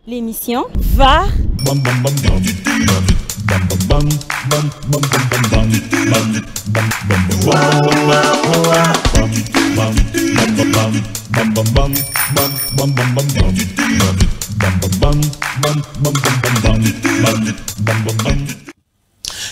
L'émission va...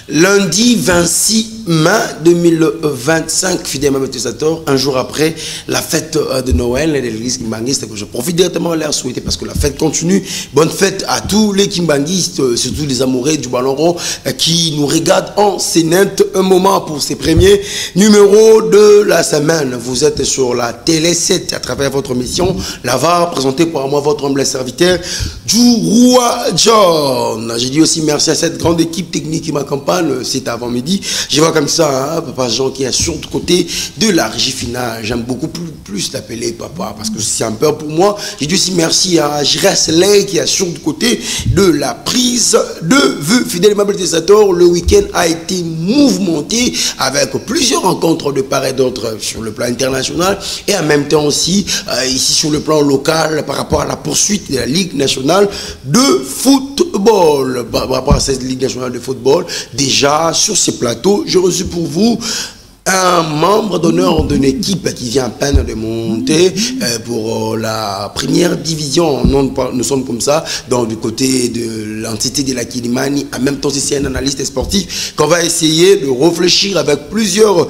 Lundi 26 mai 2025, fidèle utilisateur, un jour après la fête de Noël de l'église kimbangiste, que je profite directement à leur souhaiter parce que la fête continue. Bonne fête à tous les kimbangistes, surtout les amoureux du ballon rond qui nous regardent en scénette. Un moment pour ces premiers numéros de la semaine. Vous êtes sur la Télé 7 à travers votre mission. La VAR présentée par moi, votre humble serviteur, Djouroua John. J'ai dit aussi merci à cette grande équipe technique qui m'accompagne. C'est avant-midi. Je vois comme ça, hein, Papa Jean qui est sur le côté de la régie finale. J'aime beaucoup plus l'appeler papa parce que c'est un peu pour moi. J'ai dit aussi merci à Jires Lay qui est sur le côté de la prise de vue. Fidèle aimable utilisateur, le week-end a été mouvementé avec plusieurs rencontres de part et d'autre sur le plan international et en même temps aussi ici sur le plan local par rapport à la poursuite de la Ligue nationale de football. Par rapport à cette Ligue nationale de football, déjà sur ce plateau, j'ai reçu pour vous un membre d'honneur d'une équipe qui vient à peine de monter pour la première division. Nous sommes comme ça, donc du côté de l'entité de la Kilimani. En même temps, c'est un analyste sportif qu'on va essayer de réfléchir avec plusieurs,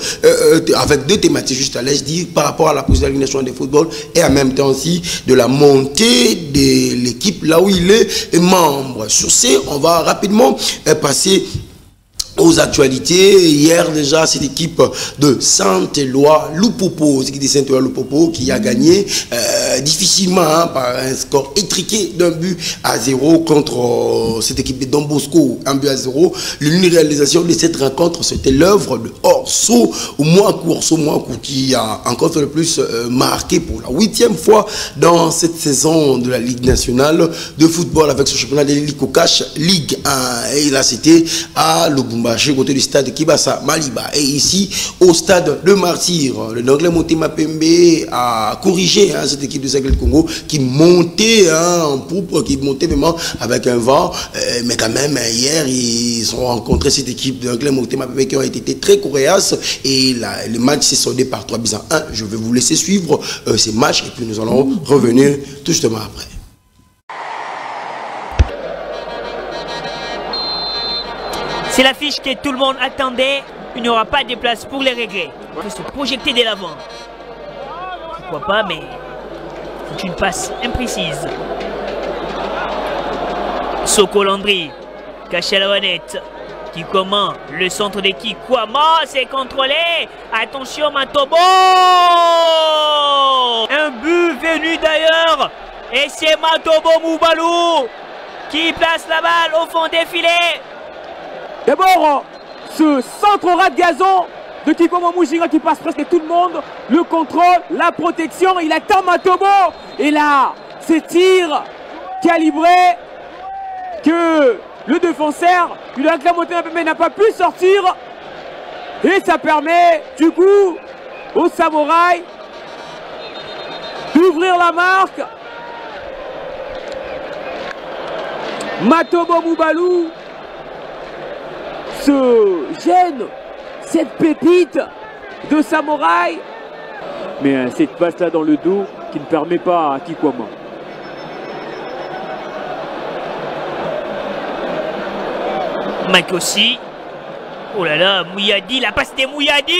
avec deux thématiques juste à l'aise, dire par rapport à la position de la Ligue nationale de football et en même temps aussi de la montée de l'équipe là où il est membre. Sur ce, on va rapidement passer aux actualités. Hier déjà, cette équipe de Saint-Éloi Lupopo, l'équipe de Saint-Éloi Lupopo qui a gagné difficilement hein, par un score étriqué d'1-0 contre cette équipe de Don Bosco, 1-0. L'unique réalisation de cette rencontre, c'était l'œuvre de Orso Mouakou qui a encore fait le plus marqué pour la 8e fois dans cette saison de la Ligue nationale de football avec ce championnat de l'Ikokash Ligue 1. Et là, c'était à Lubumbashi, côté du stade Kibasa Maliba, et ici au stade de Martyr, le Anglais Motema Pembe a corrigé hein, cette équipe de Sacré Congo qui montait hein, en poupe, qui montait vraiment avec un vent, mais quand même hier ils ont rencontré cette équipe de Anglais Motema Pembe qui ont été très coriaces et le match s'est soldé par 3-1. Je vais vous laisser suivre ces matchs et puis nous allons revenir tout justement après. C'est l'affiche que tout le monde attendait. Il n'y aura pas de place pour les regrets. Il faut se projeter dès l'avant. Pourquoi pas, mais c'est une passe imprécise. Soko Landry, caché à la manette. Qui commande le centre de Kikwama, c'est contrôlé. Attention Matobo. Un but venu d'ailleurs. Et c'est Matobo Moubalou qui place la balle au fond des filets. D'abord, ce centre ras de gazon de Kikwama Mujinga qui passe presque tout le monde. Le contrôle, la protection, il attend Matobo. Et là, c'est tir calibré que le défenseur, il a clamoté un peu mais n'a pas pu sortir. Et ça permet du coup aux samouraïs d'ouvrir la marque. Matobo Moubalou se gêne cette pépite de samouraï. Mais cette passe là dans le dos qui ne permet pas à Kikwama. Mike aussi. Oh là là, Mouyadi, la passe des Mouyadi.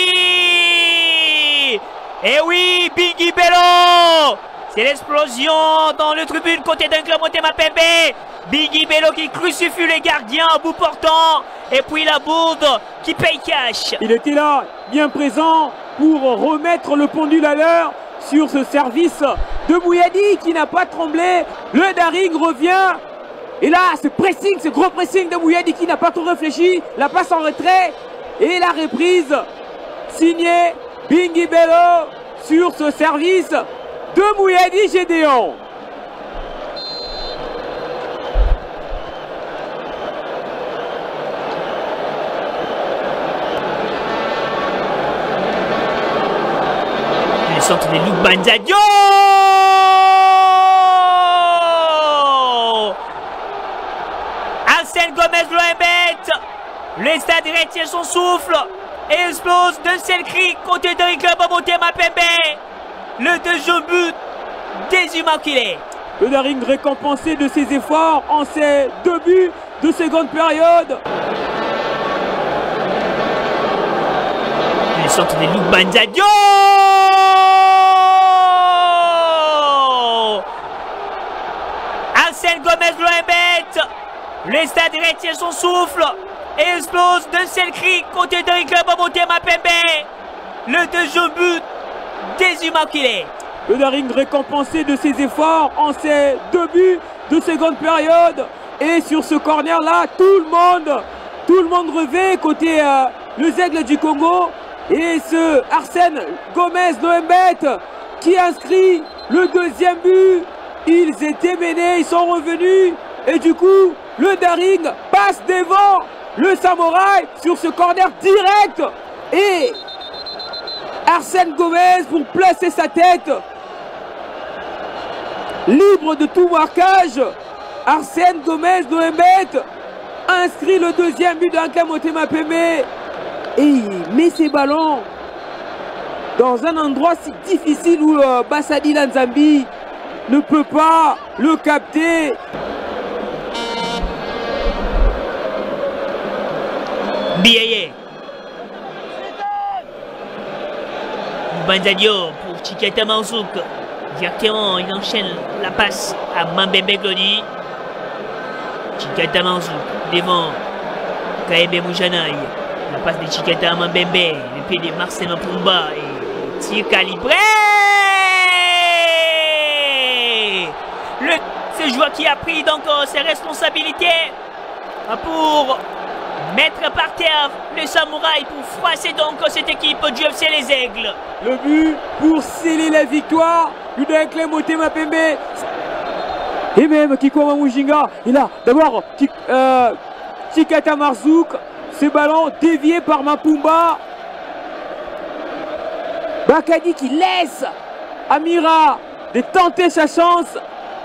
Eh oui, Bingi Bello. C'est l'explosion dans le tribune côté d'un club Motema Pembe. Bingi Bello qui crucifie les gardiens à bout portant. Et puis la bourde qui paye cash. Il était là, bien présent, pour remettre le pendule à l'heure sur ce service de Mouyadi qui n'a pas tremblé. Le Daring revient. Et là, ce pressing, ce gros pressing de Mouyadi qui n'a pas trop réfléchi. La passe en retrait. Et la reprise signée Bingi Bello sur ce service de Mouyadi Gédéon. Le centre de Luc Banzadio. Gomez Loembet. Le stade retient son souffle et explose d'un seul cri côté d'un club à Motema Pembe. Le deuxième but des Immaculés. Le Daring récompensé de ses efforts en ses 2 buts de seconde période. Le centre de Luc Banzadio. Arsène Gomez Loembet. Le stade retient son souffle et explose d'un seul cri côté d'un club à Motema Pembe. Le deuxième but des Immaculés. Le Daring récompensé de ses efforts en ses 2 buts de seconde période. Et sur ce corner-là, tout le monde revêt côté les Aigles du Congo. Et ce Arsène Gomez Loembet qui inscrit le deuxième but. Ils étaient menés, ils sont revenus. Et du coup, le Daring passe devant le Samouraï sur ce corner direct. Et Arsène Gomez, pour placer sa tête, libre de tout marquage, Arsène Gomez Loembet inscrit le deuxième but d'un club Motema Pembe et il met ses ballons dans un endroit si difficile où Bassadi Lanzambi ne peut pas le capter. Biaye. Banzadio pour Chiketa Mansouk. Directement, il enchaîne la passe à Mambembe Glody. Chiketa Mansouk devant Kaebe Moujanai. La passe de Chiketa à Mambembe. Le pied de Marcel Mpumba et tir calibré. Ce joueur qui a pris donc ses responsabilités pour mettre par terre le Samouraï pour froisser donc cette équipe du FC Les Aigles. Le but pour sceller la victoire d'un club Motema Pembe. Et même Kiko Mujinga, il a d'abord Chiketa Marzouk, ce ballon dévié par Mapumba. Bakadi qui laisse Amira de tenter sa chance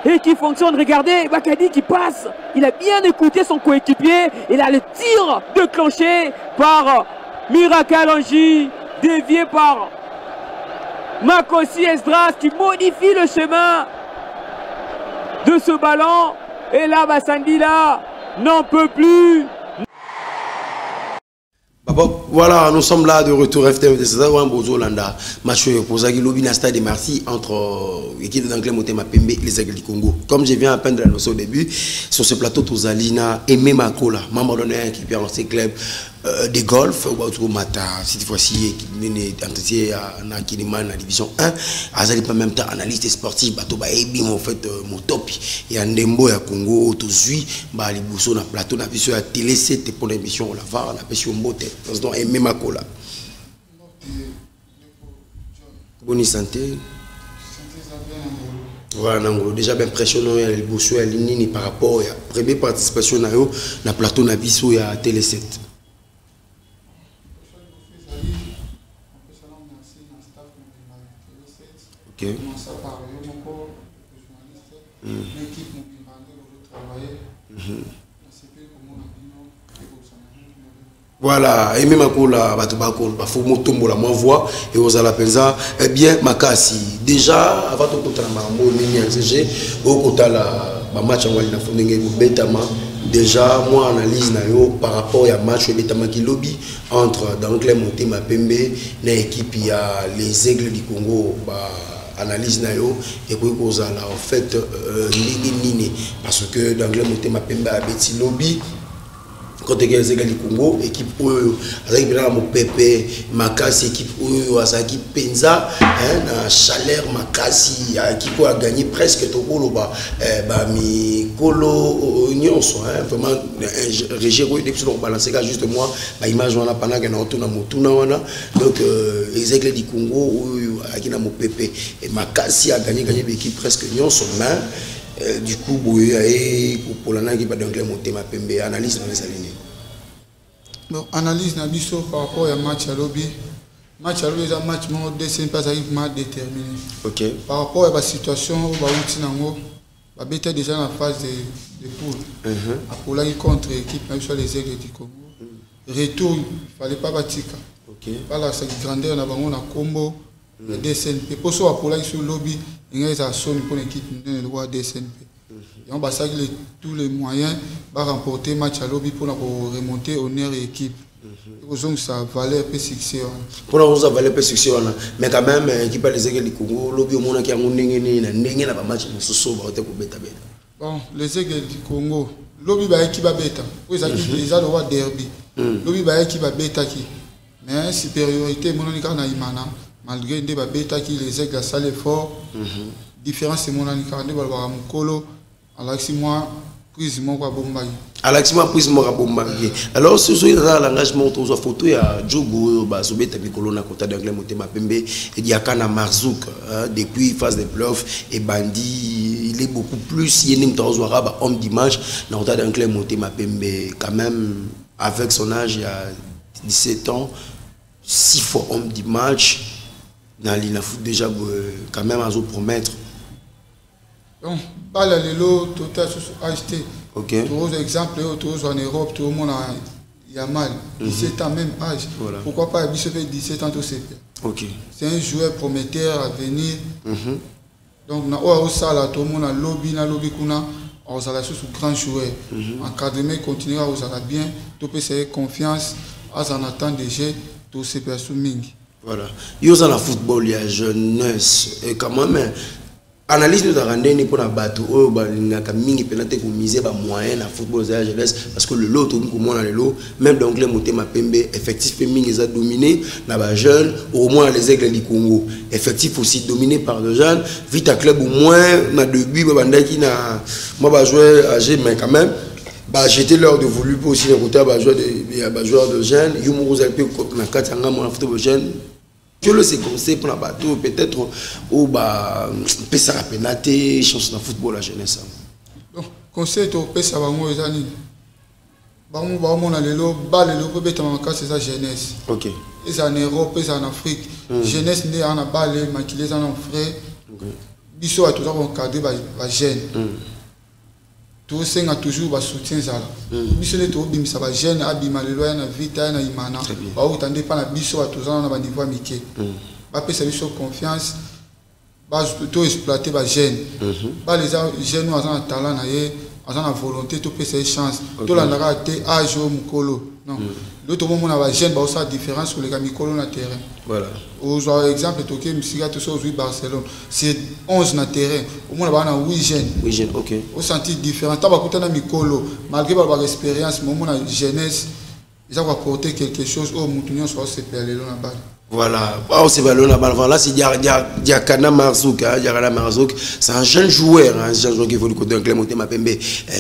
et qui fonctionne. Regardez, Bakadi qui passe. Il a bien écouté son coéquipier. Et là, le tir déclenché par Mira Kalanji, dévié par Makosi Esdras qui modifie le chemin de ce ballon. Et là, Bassandi là n'en peut plus. Voilà, nous sommes là de retour FTM de César Wambozolanda. Match pour Lobina Stade de Marcy entre l'équipe d'Anglais Motema Pembe et les Aigles du Congo. Comme je viens à peine de l'annoncer au début, sur ce plateau, Tozalina et Memakola, membre d'honneur qui perd dans ces clubs de golf, ou Mata, cette fois-ci, qui est entretien à Kiliman, la division 1. Azali pas même temps analyste sportif, bateau ba ebi en fait mon top et en Ndembo ya Congo tozui ba libuso na plateau na biso ya télé c'était pour l'émission on la va na pesi mbote donc et même Makola. Bonne santé. Voilà, déjà bien impressionnant ya libuso ya ligne par rapport à première participation na yo na plateau na biso ya télé 7. Okay. Voilà, et même à la faut motombo la voix et aux ala penza eh bien makasi déjà avant de contre mambo ni CG au côté la match en walina fondenge betama déjà moi analyse na yo par rapport à match betama qui lobby entre d'anglais Motema Pembe na équipe il y a les Aigles du Congo analyse na yo et puis kozala en fait nini parce que d'anglais Motema Pembe a beti lobby quand tu es les Aigles du Congo équipe avec bien mon pépé makasi équipe azaki penza na chaleur makasi équipe a gagné presque tout le ba mi kolo nyonso vraiment régir depuis donc balancer juste moi ba image wana pendant que na otuna motuna wana donc les Aigles du Congo qui na mon pépé et makasi a gagné l'équipe presque nyonso mais du coup pour la qui pas d'anglais Motema Pembe analyse dans les alignés. Bon, analyse na biso par rapport à match à lobby. Match à lobby est un match mort dessin pas mal déterminé. OK. Par rapport à la situation où ba outi nango, ba beta déjà en phase de poule. Apolaki contre l'équipe, même sur les Aigles du Congo. Retour, il ne fallait pas batika. Voilà, c'est grandeur, on a combo, le DSNP. Pour ça, Apolaki sur le lobby, il y a une zone pour l'équipe, le roi DSNP. Et on va tous les moyens pour remporter le match à lobby pour remonter au nerf de l'équipe. Donc ça valait un peu succès. Pour nous, ça valait un peu succès. Mais quand même, l'équipe des Aigles du Congo, le lobby au monde qui a un match bon, les Aigles du Congo, le lobby va équipe à bêta. Ils ont le roi derby. Le lobby va équipe à bêta qui. Mais supériorité, mon anika na imana, malgré des bêta qui les Aigles à salle fort. Différence, c'est mon anika de balbara mukolo. Alexis moi, prise mon quoi bombaye. Alexis moi prise mon quoi bombaye. Alors ce soir dans l'engagement autour de photo il y a Djogo Basobé Tapicolo na côté d'anglais Motema Pembe et il y a Kana Marzouk depuis phase de playoff et Bandi il est beaucoup plus il est même dans Ouaraba homme dimanche na côté d'anglais Motema Pembe quand même avec son âge il y a 17 ans 6 fois homme dimanche dans l'île foot déjà quand même à se promettre. Donc, pas la lélo, total acheté. Ok. Tous exemple, tous en Europe, tout le monde a mal. 17 ans, même âge. Voilà. Pourquoi pas 17 ans, tout c'est ok. C'est un joueur prometteur à venir. Donc, au Sala, tout le monde a lobby, on a la chose grand joueur. Encadrement continuera, on a bien. Tout peut se confiance, on attend déjà, tout c'est personne. Voilà. Il y a le football, il y a jeunesse. Et quand même, analyse nous a rendu pour la bateau, il y a mingi penalty pour miser ba moyen na football de la jeunesse parce que le lot tout le monde le lot même l'anglais Motema Pembe effectif mingi a dominé na ba jeune au moins les Aigles du Congo effectif aussi dominé par les jeunes vite à club au moins na début ba bandaki na moi ba jouer âgé mais quand même bah j'étais l'heure de voulu aussi le côté ba joueur de jeunes yumo za pe na katanga mon football jeune. Je le sais conseil pour la bateau, peut-être où bah pesa la pénalité, chance dans le football la jeunesse. Donc conseil to pesa bango ezani. Bango ba mon alelo, ba lelo peut beta manka c'est sa jeunesse. OK. Et en Europe, et en Afrique, jeunesse né en a balé, maquillé en frère. OK. Biso a toujours encadré ba jeune. Tout ça a toujours soutien ça. Biso les to bim ça ba jeune abima lelo na vita na imana. Ba o tande pas na biso a toujours na ba niveau amitié. Ba pesa biso confiance. Ba tout exploiter ba jeune. Ba les jeunes nous ont talent na ye, ont la volonté to pesa chance. To la ndaka te âge au mukolo. Non. L'autre moment on a ba jeune ba ça différence sur les gars mukolo na terrain. Voilà. Par exemple, toqué Msiga tout ça aujourd'hui Barcelone, c'est 11 na terrain. Au moins on a 8 jeunes. 8 jeunes, OK. Au senti différent. Taba kutana mikolo, malgré ba expérience, moment na jeunesse, ils ont apporté quelque chose au Moutounion sur ce PLL na balle. Voilà, c'est ballon là c'est Diakana Marzouk, c'est un jeune joueur, qui évolue côté d'un club Motema Pembe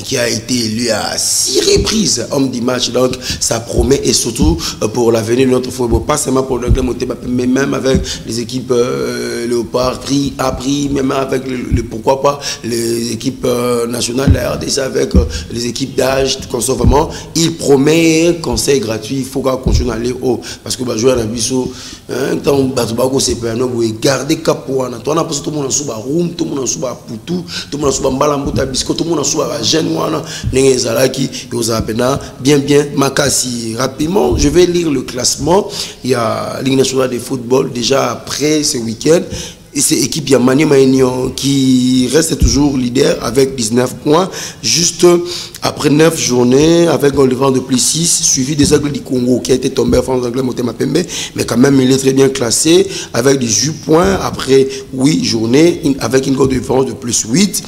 qui a été élu à 6 reprises homme du match, donc ça promet et surtout pour l'avenir de notre football, pas seulement pour le club Motema Pembe, mais même avec les équipes Léopard, pris, même avec pourquoi pas les équipes nationales, la RDC avec les équipes d'âge, vraiment, il promet un conseil gratuit, il faut qu'on continue à aller haut parce que jouer à la Bissau. Tant que c'est pas nous garder cap pour on a pas tout le monde suba room tout le monde suba putu tout le monde suba mbalambuta bisco tout le monde suba jeune wana nengezalaki yozapena bien makasi rapidement je vais lire le classement. Il y a Ligue nationale de football déjà après ce week-end. Et c'est l'équipe Maniema Union qui reste toujours leader avec 19 points, juste après 9 journées, avec un devant de plus 6, suivi des Aigles du Congo qui a été tombé en France d'Anglais Motema Pembe, mais quand même il est très bien classé avec 18 points après 8 journées, avec une différence de plus 8.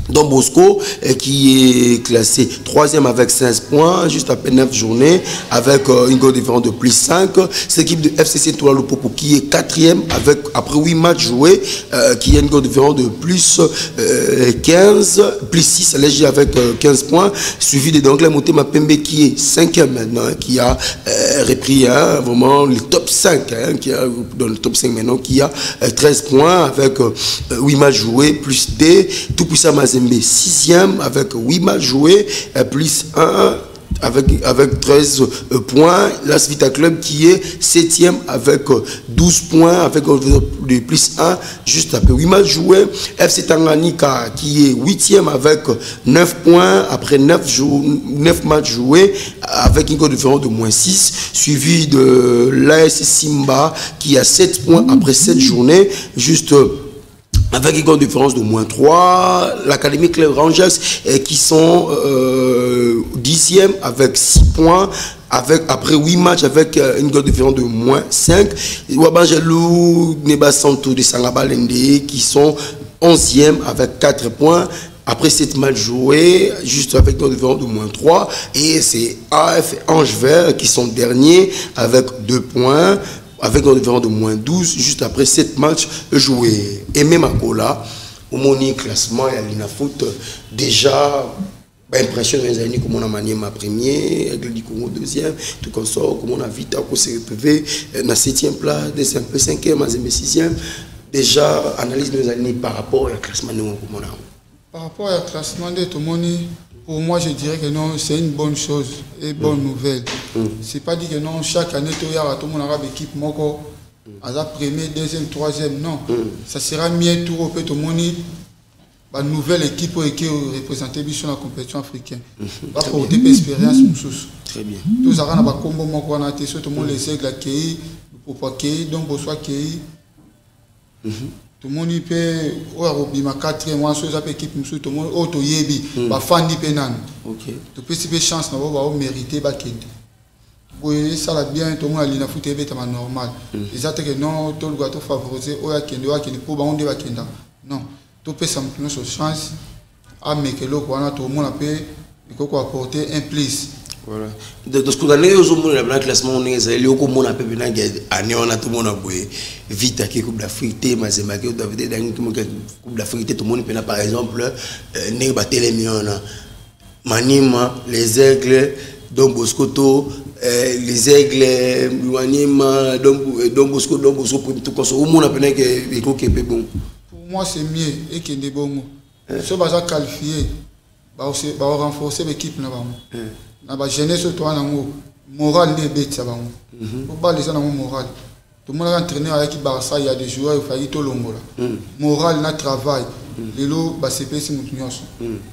Don Bosco qui est classé 3e avec 16 points, juste après 9 journées, avec une goal différence de plus 5. C'est l'équipe de FCC Touala Lupopo qui est 4e avec, après 8 matchs joués, qui a une goal différence de plus 15, plus 6, léger avec 15 points, suivi de Anglais Motema Pembe qui est 5e maintenant, qui a repris vraiment le top 5, qui a dans le top 5 maintenant, qui a 13 points avec 8 matchs joués, plus D, tout puissant Mazembe 6e avec 8 matchs joués, plus 1 avec 13 points. Las Vita Club qui est 7e avec 12 points, avec de plus 1, juste après 8 matchs joués. FC Tanganyika qui est 8e avec 9 points, après 9 matchs joués, avec une différence de moins 6, suivi de l'AS Simba qui a 7 points après 7 journées, juste avec une différence de moins 3, l'Académie Club Rangers qui sont 10e avec 6 points, après 8 matchs avec une différence de moins 5. Wabanjalou, Neba Santo de Sangabalende qui sont 11e avec 4 points. Après 7 matchs joués, juste avec une différence de moins 3. Et c'est AF Ange Vert qui sont derniers avec 2 points. Avec un différence de moins 12, juste après 7 matchs joués. Et même à Kola, au moni classement, il y a l'Inafoot déjà impressionné les années comme on a manié ma première, avec le Congo deuxième, tout comme ça, comme on a vite à CPV, dans 7e place, deuxième, 5e, 6e. Déjà, analyse nos années par rapport au classement de comme on a. Par rapport au classement de tout le monde, pour moi, je dirais que non, c'est une bonne chose et bonne nouvelle. C'est pas dit que non, chaque année, tout le monde aura une équipe, moko, à premier, deuxième, troisième, non. Ça sera mieux tout le monde, une nouvelle équipe qui représenter sur la compétition africaine. Va porter l'expérience, très bien. Tout ça, on a combo, moko, on a tout le monde les aigles accueillis, le popo accueilli, donc bonsoir accueilli. Tout le monde peut ma 4e mois sur l'équipe tout le monde auto yebi ba fandi penan OK tu peux si chance na ba mériter ba kende oui ça va bien tout le monde a lina foot ebe tama normal ils que non tout le gars favoriser oya kende pour ba onde ba kenda non tu peux simplement sur chance à mekelo ko na tout le monde peut il faut apporter un plus. Voilà. De ce qu'on a eu au monde le classement on est allé au monde a peu bien année on a tout le monde a boé vite à Coupe d'Afrique té mazema que David dans Coupe d'Afrique tout le monde par exemple né battre les millions Manima les Aigles Don Boscoto les Aigles Manima Don Bosco tout comme ça au monde a peine que que bon pour moi c'est mieux et que des bons ce va qualifier va renforcer l'équipe là na ba jeunesse to na ngo moral ne betsa bango pour pas les na moral tout le monde entraîné avec Barça il y a des joueurs il faut to longola moral na travail lelo ba CPC mutunyoso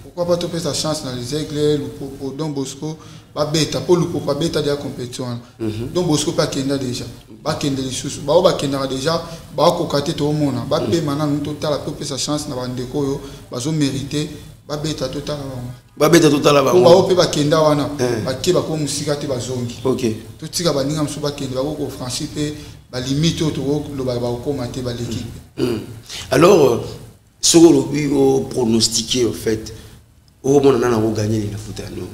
pourquoi pas topé sa chance dans les Aigles pour Don Bosco ba beta pour le pas beta de la compétition Don Bosco pas kenda déjà ba kenda les sous ba kenda déjà ba ko katé to mona ba pe maintenant total topé sa chance na bandeko yo ba zo mériter ba beta total babeta total ba on va kenda wana ba ke ba ko musika te ba zongi OK to tika ba ninga musu ba kenda ba ko franchir pe ba limite to lo ba ko mater ba l'équipe. Alors ce que vous pronostiquer en fait au moment on a gagné la foot à nous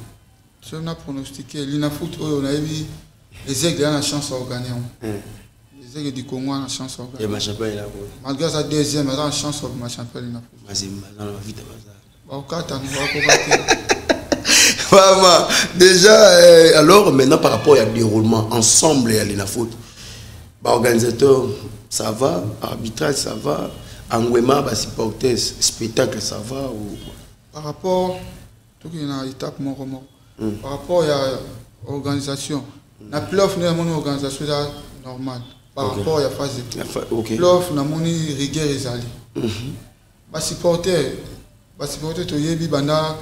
ce on a pronostiqué l'ina foot on a eu les Aigles ont la chance à gagner les Aigles du Congo ont la chance à gagner et ma champion là malgré sa deuxième elle a la chance à ma champion l'ina foot vas-y dans la vite Vraiment. Déjà, alors maintenant par rapport au déroulement ensemble et à l'INAFOOT, organisateur ça va, arbitrage ça va, engouement, supporters, spectacle ça va ou... Par rapport, tout qui est une étape par rapport à l'organisation, la playoff n'est pas une organisation normale. Par rapport à la phase de playoff, nous avons une rigueur et les supporters. Supporter to yebi banda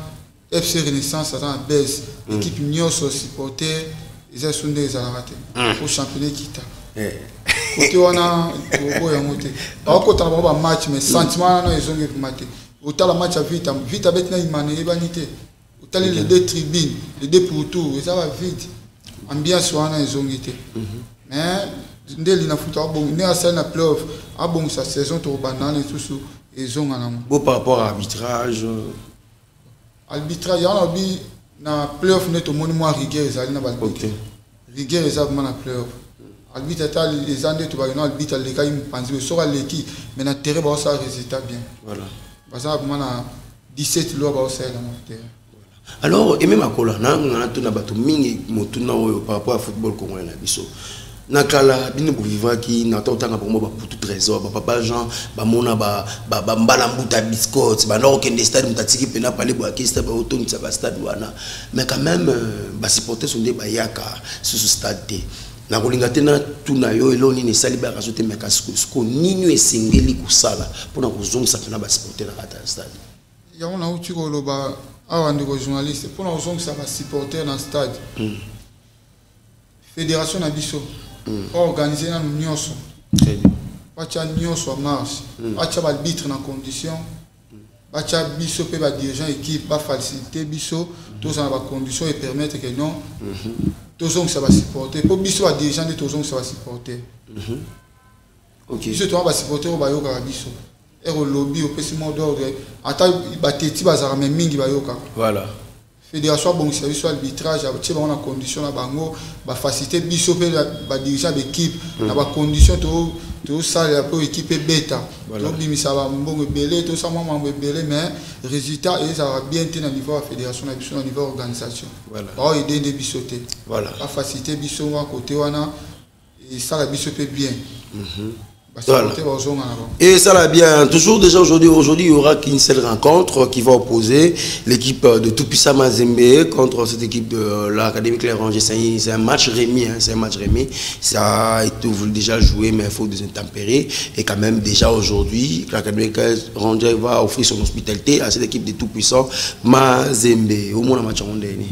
FC Renaissance à la baisse équipe nyonso supporter ils sont des arrêtés pour championnat kita côté wana ko ya moté ba ko ta ba match mais sentiment na ils ont que maté autant la match vite avec na imane ebanité autant les deux tribunes les deux pour tout ça va vite ambiance wana ils ont été mais ndeli na foot bon né à celle na playoff a bon sa saison to banane tout sous ils ont un bon par rapport à l'arbitrage. Arbitrage, il y a un playoff net au monument rigueur, ils allaient dans le rigueur, ils avaient un playoff. Arbitre, les années, tu vas voir, arbitre, les gars, ils pensent que ça va l'équipe, mais dans le terrain, ça résultat bien. Voilà. Parce que 17 lois, ça va dans le terrain. Alors, et même à Kola, on a tout mingi par rapport au football congolais. nakala bino vivant qui n'entend tant pour moi pour tout trésor papa Jean mona mbalambuta biscuits non que des stades mutatiki pena parler boa kista ba auto ni ba stade wana mais quand même ba supporter son débat yaka sur ce stade té na kolinga tena tuna yo eloni ni sali ba rajoter mais ko nini esengeli kusala pona kozongisa pena ba supporter na kata stade ya on a uti ko loba awa ndiko journaliste pona kozongisa ba supporter na stade fédération na biso organiser na nyonso très bien bacha nyonso a marche bacha ba arbitre na condition bacha biso pe ba dirigeant équipe ba faciliter biso tous en ba condition et permettre que non tous on ça va supporter pour biso ba dirigeant de tous on ça va supporter OK biso to ba supporter o ba yoka biso et au lobby au petit mot d'ordre ata ba teti ba za même mingi ba yoka voilà fédération bon service arbitrage tu vas en condition na bango ba faciliter biso pe ba dirigeant d'équipe na ba condition to ça pour équipe bêta to bimisa ba mbongo belé to ça mambo belé mais résultat et ça va bien tenir niveau la fédération na biso na niveau organisation voilà ba aider des bisoté voilà ba faciliter biso wa côté wana et ça la biso peut bien voilà. Et ça va bien. Toujours déjà aujourd'hui, il y aura qu'une seule rencontre qui va opposer l'équipe de Tout-Puissant Mazembe contre cette équipe de l'Académie Claire-Angers. C'est un match remis. Hein, c'est un match remis. Ça a été déjà joué, mais il faut des intempéries. Et quand même, déjà aujourd'hui, l'Académie Claire-Angers va offrir son hospitalité à cette équipe de Tout-Puissant Mazembe. Au moins, le match en il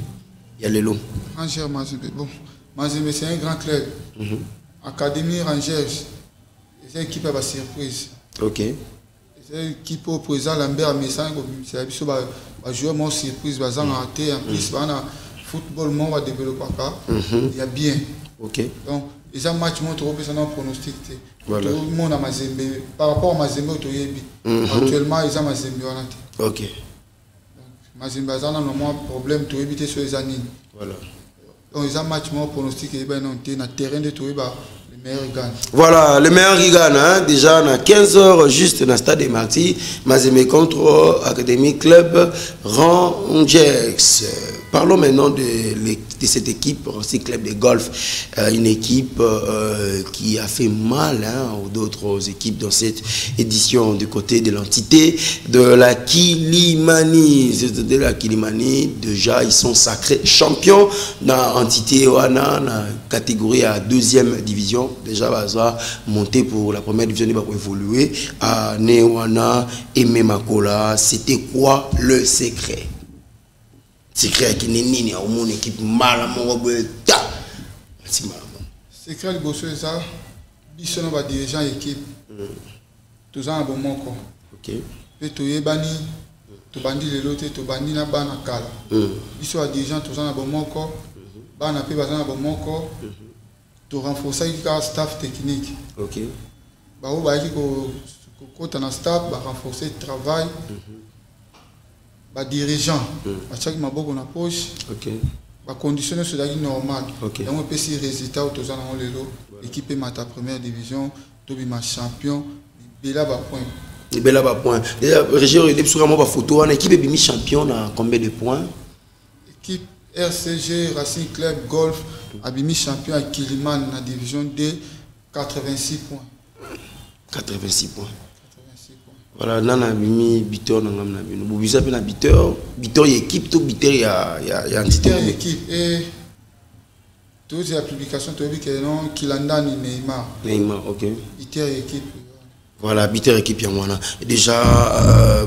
y a les longs. Angers Mazembe. Bon, Mazembe, c'est un grand club. Académie Rangers. C'est une équipe à surprise. Ok. C'est une équipe au président Lambert Messan, c'est un joueur mon surprise, en plus, football, on va développer. Il y a bien. Ok. Donc, les matchs montrent un pronostic. Voilà. Tout le monde a Mazembe. Par rapport à Mazembe, actuellement, ils ont Mazembe. Ok. Mazembe, ils ont un problème pour éviter sur les années. Voilà. Donc, ils ont un match mon pronostic, ils ont un terrain de tout. Voilà, le meilleur qui gagne, hein, déjà à 15h juste dans le stade de Marty, Mazembe contre Académie Club Rangers. Parlons maintenant de cette équipe, ce club de golf, une équipe qui a fait mal aux d'autres équipes dans cette édition du côté de l'entité de la Kilimani. De la Kilimani, déjà ils sont sacrés champions dans l'entité Wana, dans la catégorie à deuxième division. Déjà, va monter pour la première division, il va évoluer à Newana et Memakola. C'était quoi le secret? Secret qui n'est ni au monde équipe mal à mon ta. Secret du boss c'est ça. Bisson va dirigeant équipe. Tous en bon moko. OK. Pe to yebani to bandi le lote to bandi na bana kala. Bisson va dirigeant tous en bon moko. Bana pe bazana bon moko. To renforcer le staff technique. OK. Ba o ba ki ko na staff ba renforcer le travail. Ba dirigeant, ba chaque maboko na poche. OK. Ba conditionner sur la ligne normale. OK. Donc on peut si résultat autour dans le lot, équipe mata première division, to bi ma champion, bela ba point. Bela ba point. Déjà Régis il sur moi ba photo, on équipe bi mi champion à combien de points? Équipe RCG Racing Club Golf a mis champion à Kiliman dans la division D 86 points. 86 points. Voilà, nana bimi biteur nangam na bino. Vous visez bien biteur équipe tout biteur il y a entité équipe et toutes les publications tu as vu que non Kilanda ni Neymar. Neymar, OK. Biteur équipe. Voilà, biteur équipe ya mwana. Déjà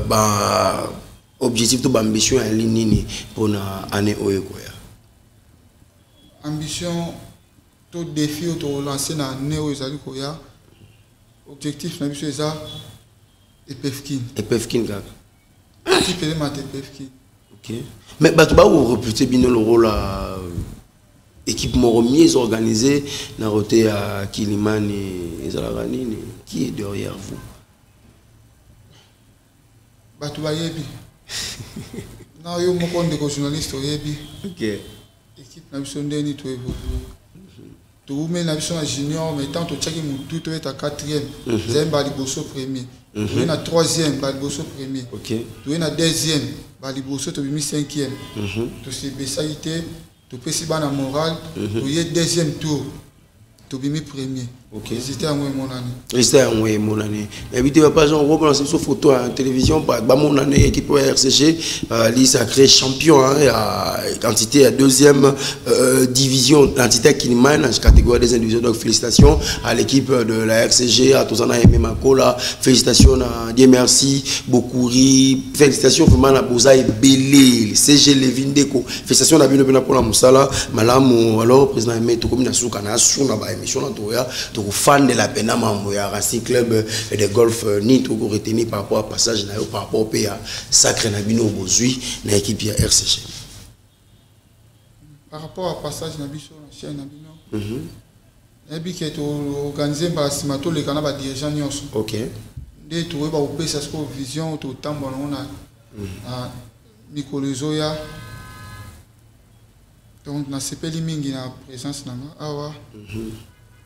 bah objectif to ambition en ligne pour na année oyo koya. Ambition to défi to lancer na année oyo zali koya. Objectif na biso ça Epefkin. Epefkin kaka. Qui peut mettre Epefkin. OK. Mais bah tu vas reputer bien le rôle à équipe mieux organisée na roté à Kiliman et Zalarani qui est derrière vous. Bah tu vas yebi. Non, yo mo konde ko journaliste yebi. OK. Équipe na biso ndeni to évoluer. Tu mets la vision junior, mais tant que tu as tout est à 4e, tu as Baliboso premier. Tu es à 3e, Baliboso premier. Tu es à 2e, Baliboso tu es 5e. Tu es spécialité, tu peux si la morale, tu es 2e tour. Tobimi premier. Ok. J'étais à moi mon année. J'étais à moi mon année. Invité pas Jean Robin sur photo en télévision par mon année équipe RCG lui sacré champion quantité à deuxième division l'entité qui mène en catégorie des individuels. Donc félicitations à l'équipe de la RCG à tous en aimé Makola, félicitations à Dieu merci beaucoup félicitations vraiment à Bozaï Belé CG Levin Deko félicitations à Bino pour la Moussala Malam alors président aimé tout comme na soukana suna ba émission na toya to fan de la pena mambo ya Racing Club de golf ni to retenir par rapport à passage na par rapport au PA sacré na bino bozui na équipe ya RCG par rapport à passage na biso na chaîne na bino et puis que to organiser par simato les canaux ba dirigeant nyonso OK de to ba opesa ce vision to tambo na a Nicolozoya donc na sepeli mingi na présence na awa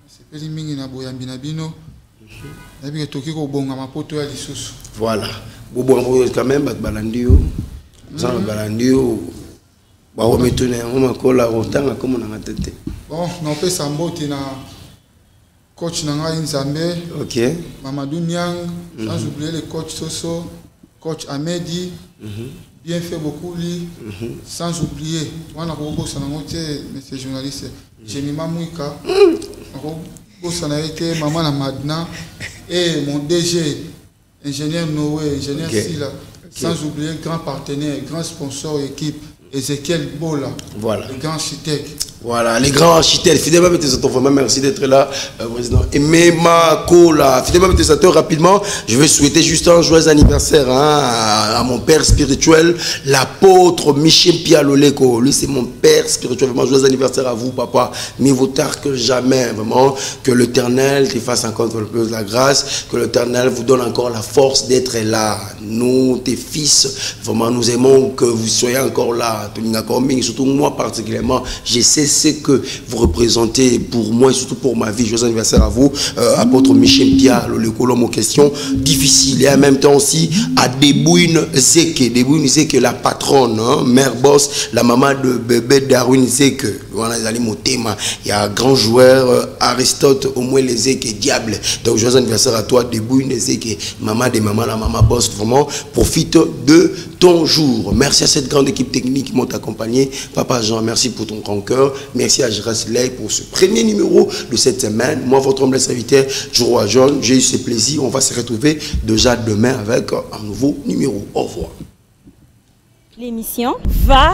sepeli mingi na boyambi na bino et puis que toki ko bonga mapoto ya lisusu voilà bobo quand même balandio ça balandio ba o metone on makola otanga comme na tete bon na pesa mbote na coach na ngai Nzambe OK Mamadou Niang sans oublier le coach Soso coach Amedi bien fait beaucoup lui sans oublier wana ko bossa na moté monsieur journaliste Jemima Mouika ko bossa na été maman na Madna et mon DG ingénieur Noé ingénieur Sila sans oublier grand partenaire grand sponsor équipe Ezekiel Bola voilà le grand architecte. Voilà, les grands architectes, fidèlement vraiment merci d'être là, président. Et Mema Kola, fidèlement rapidement, je vais souhaiter juste un joyeux anniversaire à mon père spirituel, l'apôtre Michel Pialoleko. Lui, c'est mon père spirituel. Vraiment, joyeux anniversaire à vous, papa. Mieux vaut tard que jamais, vraiment. Que l'Éternel te fasse encore plus la grâce, que l'Éternel vous donne encore la force d'être là. Nous, tes fils, vraiment, nous aimons que vous soyez encore là. Surtout moi particulièrement, je sais ce que vous représentez pour moi et surtout pour ma vie. Joyeux anniversaire à vous, apôtre Michel Pia, le colombe aux questions difficiles et en même temps aussi à Debouine Zeke. Debouine Zeke, la patronne, mère boss, la maman de bébé Darwin Zeke. Voilà, ils allaient mon thème. Il y a un grand joueur, Aristote, au moins les Zeke, diable. Donc, joyeux anniversaire à toi, Debouine Zeke, maman des mamans, la maman boss. Vraiment, profite de ton jour. Merci à cette grande équipe technique qui m'ont accompagné. Papa Jean, merci pour ton grand cœur. Merci à Gérard Siley pour ce premier numéro de cette semaine. Moi, votre humble serviteur, Juro John, j'ai eu ce plaisir. On va se retrouver déjà demain avec un nouveau numéro. Au revoir. L'émission va...